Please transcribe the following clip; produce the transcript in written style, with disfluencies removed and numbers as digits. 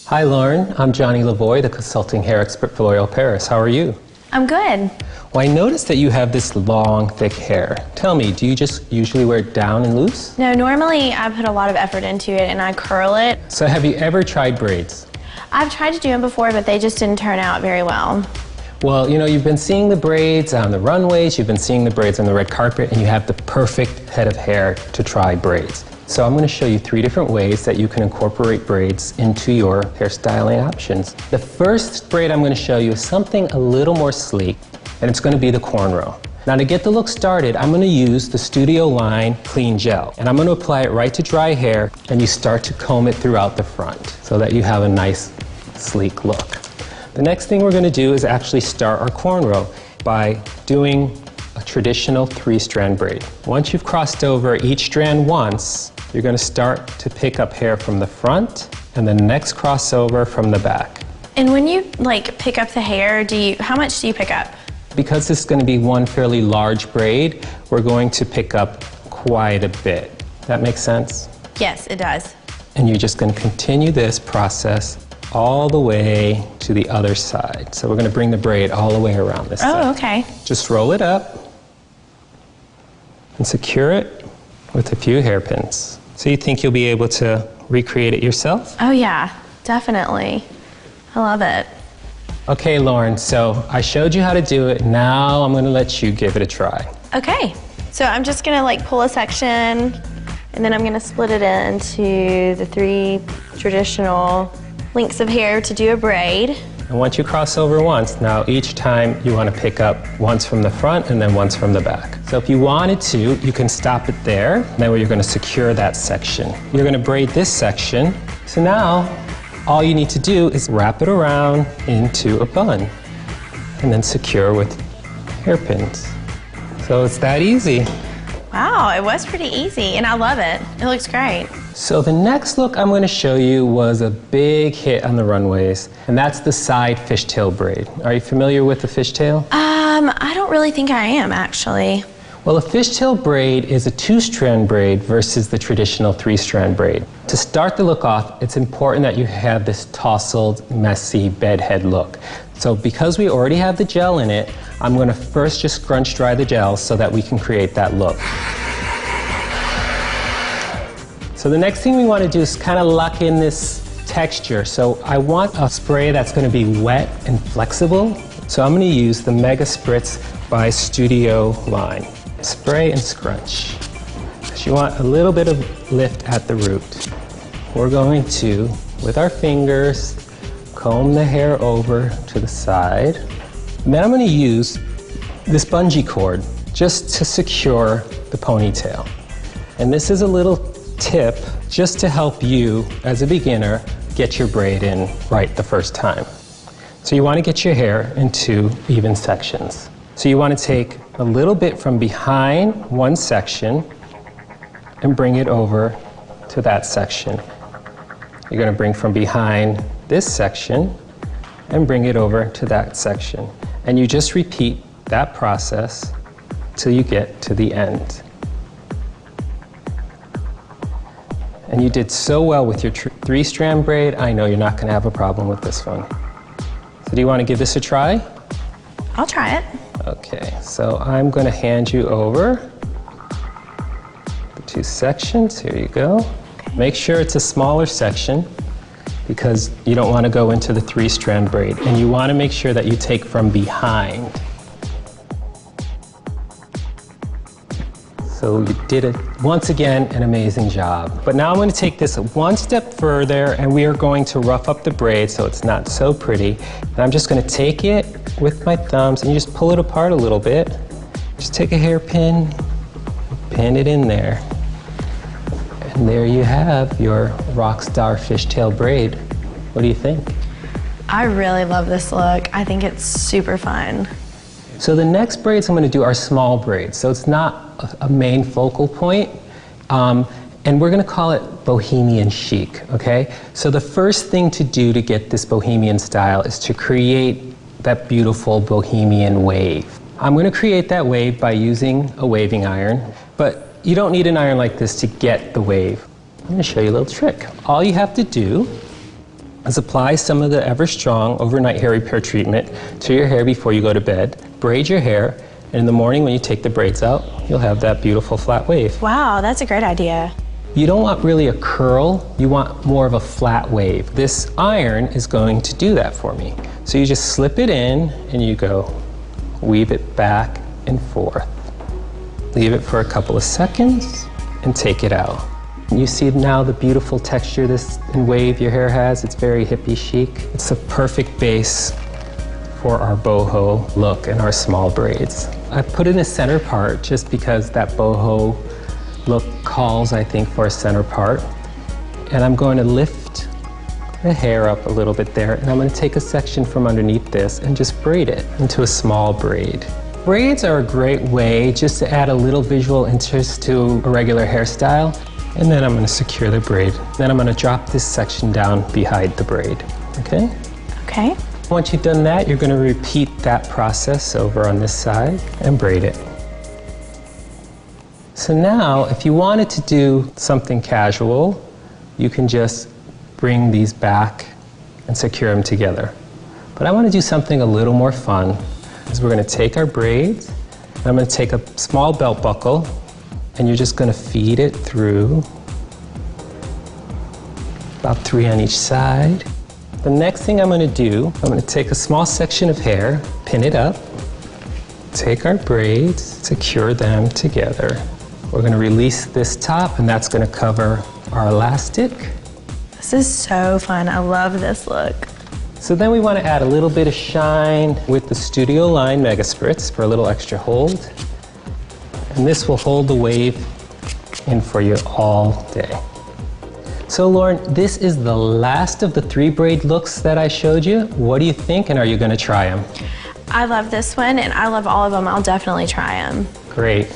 Hi Lauren, I'm Johnny Lavoie, the consulting hair expert for L'Oreal Paris. How are you? I'm good. Well, I noticed that you have this long, thick hair. Tell me, do you just usually wear it down and loose? No, normally I put a lot of effort into it and I curl it. So have you ever tried braids? I've tried to do them before, but they just didn't turn out very well. Well, you know, you've been seeing the braids on the runways, you've been seeing the braids on the red carpet, and you have the perfect head of hair to try braids. So I'm going to show you 3 different ways that you can incorporate braids into your hairstyling options. The first braid I'm going to show you is something a little more sleek, and it's going to be the cornrow. Now to get the look started, I'm going to use the Studio Line Clean Gel, and I'm going to apply it right to dry hair, and you start to comb it throughout the front so that you have a nice, sleek look. The next thing we're going to do is actually start our cornrow by doing a traditional 3-strand braid. Once you've crossed over each strand once, you're going to start to pick up hair from the front and the next crossover from the back. And when you pick up the hair, how much do you pick up? Because this is going to be one fairly large braid, we're going to pick up quite a bit. That makes sense? Yes, it does. And you're just going to continue this process all the way to the other side. So we're going to bring the braid all the way around this side. Oh, okay. Just roll it up and secure it with a few hairpins. So you think you'll be able to recreate it yourself? Oh yeah, definitely. I love it. Okay, Lauren, so I showed you how to do it. Now I'm going to let you give it a try. Okay, so I'm just going to pull a section and then I'm going to split it into the 3 traditional lengths of hair to do a braid. And once you cross over once, now each time you want to pick up once from the front and then once from the back. So if you wanted to, you can stop it there. Then you're going to secure that section. You're going to braid this section. So now all you need to do is wrap it around into a bun and then secure with hairpins. So it's that easy. Wow, it was pretty easy and I love it. It looks great. So the next look I'm going to show you was a big hit on the runways, and that's the side fishtail braid. Are you familiar with the fishtail? I don't really think I am, actually. Well, a fishtail braid is a 2-strand braid versus the traditional 3-strand braid. To start the look off, it's important that you have this tousled, messy bedhead look. So because we already have the gel in it, I'm going to first just scrunch dry the gel so that we can create that look. So the next thing we want to do is kind of lock in this texture. So I want a spray that's going to be wet and flexible. So I'm going to use the Mega Spritz by Studio Line. Spray and scrunch. So you want a little bit of lift at the root. We're going to, with our fingers, comb the hair over to the side. And then I'm going to use this bungee cord just to secure the ponytail. And this is a little tip just to help you, as a beginner, get your braid in right the first time. So you want to get your hair into even sections. So you want to take a little bit from behind one section and bring it over to that section. You're going to bring from behind this section and bring it over to that section. And you just repeat that process till you get to the end. And you did so well with your 3-strand braid, I know you're not going to have a problem with this one. So do you want to give this a try? I'll try it. Okay, so I'm going to hand you over the 2 sections. Here you go. Okay. Make sure it's a smaller section because you don't want to go into the 3-strand braid. And you want to make sure that you take from behind. So you did it, once again, an amazing job. But now I'm going to take this one step further and we are going to rough up the braid so it's not so pretty. And I'm just going to take it with my thumbs and you just pull it apart a little bit. Just take a hairpin, pin it in there. And there you have your Rockstar fishtail braid. What do you think? I really love this look. I think it's super fun. So the next braids I'm going to do are small braids. So it's not a main focal point. And we're going to call it bohemian chic, okay? So the first thing to do to get this bohemian style is to create that beautiful bohemian wave. I'm going to create that wave by using a waving iron, but you don't need an iron like this to get the wave. I'm going to show you a little trick. All you have to do is apply some of the Ever Strong Overnight Hair Repair treatment to your hair before you go to bed, braid your hair, and in the morning when you take the braids out, you'll have that beautiful flat wave. Wow, that's a great idea. You don't want really a curl, you want more of a flat wave. This iron is going to do that for me. So you just slip it in and you go weave it back and forth. Leave it for a couple of seconds and take it out. You see now the beautiful texture this and wave your hair has. It's very hippie chic. It's a perfect base for our boho look and our small braids. I put in a center part just because that boho look calls, I think, for a center part. And I'm going to lift the hair up a little bit there, and I'm going to take a section from underneath this and just braid it into a small braid. Braids are a great way just to add a little visual interest to a regular hairstyle. And then I'm going to secure the braid. Then I'm going to drop this section down behind the braid. Okay? Okay. Once you've done that, you're going to repeat that process over on this side and braid it. So now, if you wanted to do something casual, you can just bring these back and secure them together. But I want to do something a little more fun, is we're going to take our braids, and I'm going to take a small belt buckle, and you're just going to feed it through, about 3 on each side. The next thing I'm going to do, I'm going to take a small section of hair, pin it up, take our braids, secure them together. We're going to release this top, and that's going to cover our elastic. This is so fun. I love this look. So then we want to add a little bit of shine with the Studio Line Mega Spritz for a little extra hold. And this will hold the wave in for you all day. So Lauren, this is the last of the 3 braid looks that I showed you. What do you think, and are you going to try them? I love this one, and I love all of them. I'll definitely try them. Great.